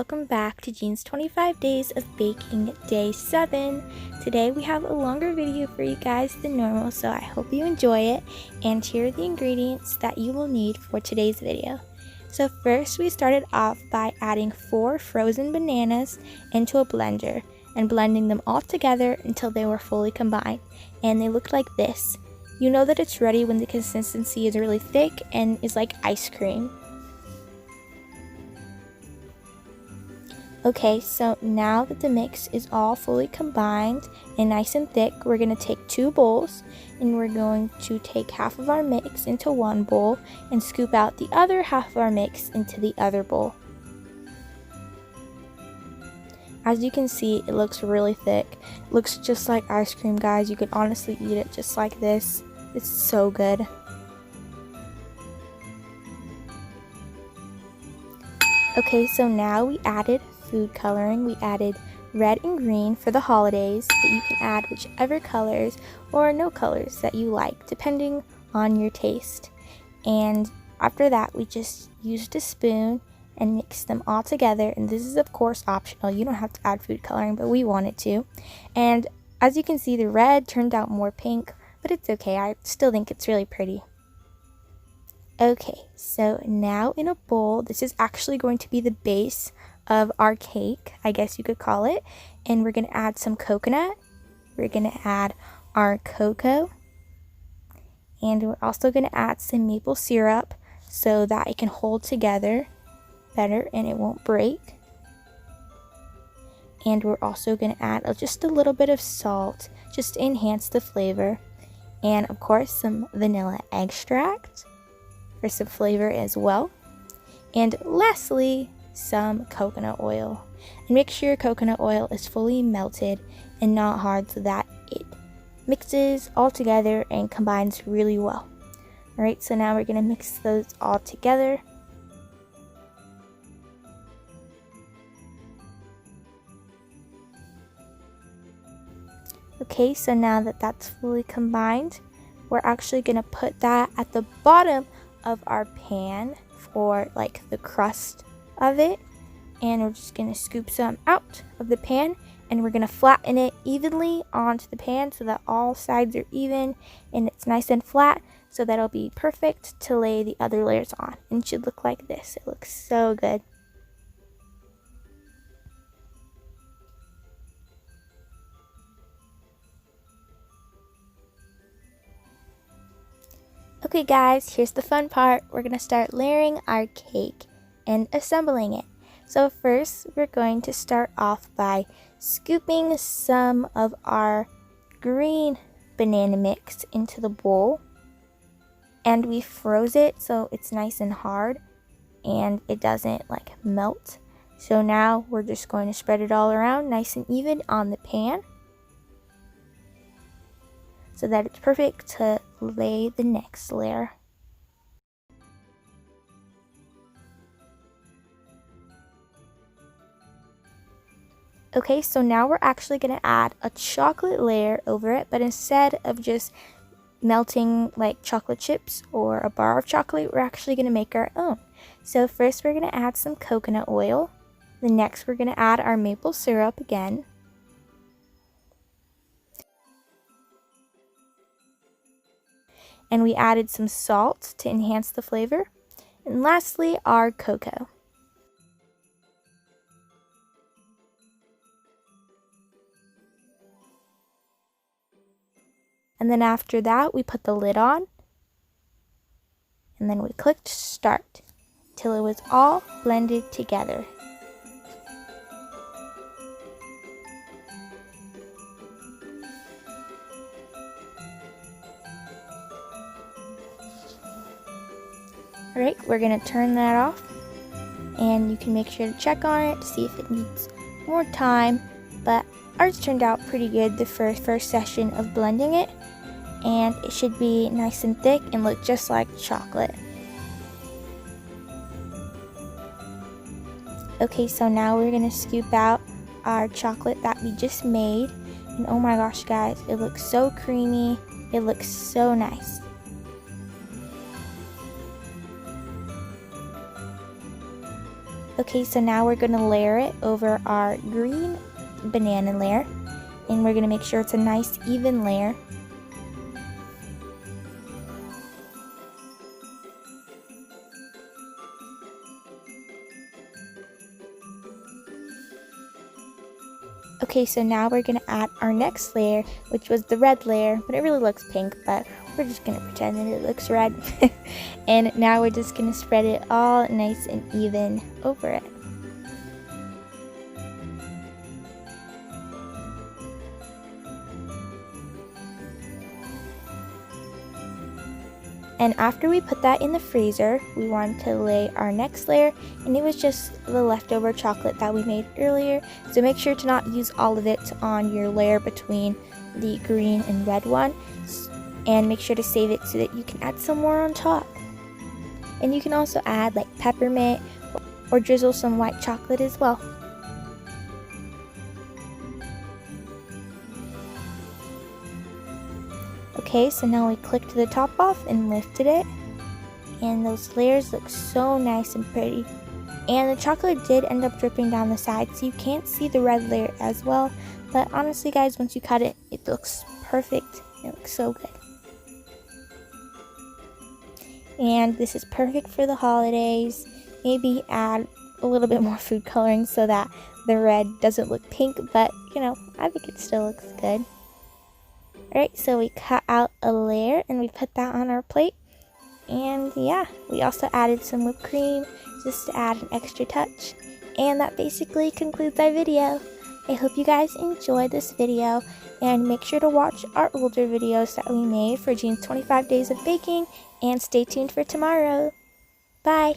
welcome back to Jean's 25 Days of Baking Day 7. Today we have a longer video for you guys than normal, so I hope you enjoy it. And here are the ingredients that you will need for today's video. So first we started off by adding 4 frozen bananas into a blender and blending them all together until they were fully combined. And they looked like this. You know that it's ready when the consistency is really thick and is like ice cream. Okay, so now that the mix is all fully combined and nice and thick, we're going to take 2 bowls and we're going to take half of our mix into one bowl and scoop out the other half of our mix into the other bowl. As you can see, it looks really thick. It looks just like ice cream, guys. You could honestly eat it just like this. It's so good. Okay, so now we added food coloring. We added red and green for the holidays, but you can add whichever colors or no colors that you like, depending on your taste. And after that, we just used a spoon and mixed them all together. And this is of course optional. You don't have to add food coloring, but we wanted to. And as you can see, the red turned out more pink, but it's okay. I still think it's really pretty. Okay, so now in a bowl, this is actually going to be the base of our cake, I guess you could call it. And we're going to add some coconut. We're going to add our cocoa. And we're also going to add some maple syrup so that it can hold together better and it won't break. And we're also going to add just a little bit of salt just to enhance the flavor. And of course some vanilla extract for some flavor as well. And lastly, some coconut oil. And make sure your coconut oil is fully melted and not hard so that it mixes all together and combines really well. Alright, so now we're going to mix those all together. Okay, so now that that's fully combined, we're actually going to put that at the bottom of our pan for like the crust of it, and we're just going to scoop some out of the pan and we're going to flatten it evenly onto the pan so that all sides are even and it's nice and flat, so that'll be perfect to lay the other layers on. And it should look like this. It looks so good. Okay guys, here's the fun part. We're going to start layering our cake and assembling it. So first, we're going to start off by scooping some of our green banana mix into the bowl. And we froze it so it's nice and hard and it doesn't like melt. So now we're just going to spread it all around nice and even on the pan, so that it's perfect to lay the next layer. Okay, so now we're actually going to add a chocolate layer over it, but instead of just melting like chocolate chips or a bar of chocolate, we're actually going to make our own. So first we're going to add some coconut oil. The next we're going to add our maple syrup again. And we added some salt to enhance the flavor. And lastly, our cocoa. And then after that, we put the lid on. And then we clicked start till it was all blended together. Alright, we're going to turn that off, and you can make sure to check on it to see if it needs more time, but ours turned out pretty good the first session of blending it, and it should be nice and thick and look just like chocolate. Okay, so now we're going to scoop out our chocolate that we just made, and oh my gosh guys, it looks so creamy, it looks so nice. Okay, so now we're going to layer it over our green banana layer, and we're going to make sure it's a nice even layer. Okay, so now we're going to add our next layer, which was the red layer, but it really looks pink, but we're just going to pretend that it looks red. And now we're just going to spread it all nice and even over it. And after we put that in the freezer, we wanted to lay our next layer, and it was just the leftover chocolate that we made earlier. So make sure to not use all of it on your layer between the green and red one, and make sure to save it so that you can add some more on top. And you can also add like peppermint or drizzle some white chocolate as well. Okay, so now we clicked the top off and lifted it, and those layers look so nice and pretty. And the chocolate did end up dripping down the side, so you can't see the red layer as well, but honestly guys, once you cut it, it looks perfect. It looks so good. And this is perfect for the holidays. Maybe add a little bit more food coloring so that the red doesn't look pink, but you know, I think it still looks good. Alright, so we cut out a layer and we put that on our plate. And yeah, we also added some whipped cream just to add an extra touch. And that basically concludes our video. I hope you guys enjoyed this video, and make sure to watch our older videos that we made for Jean's 25 days of baking, and stay tuned for tomorrow. Bye!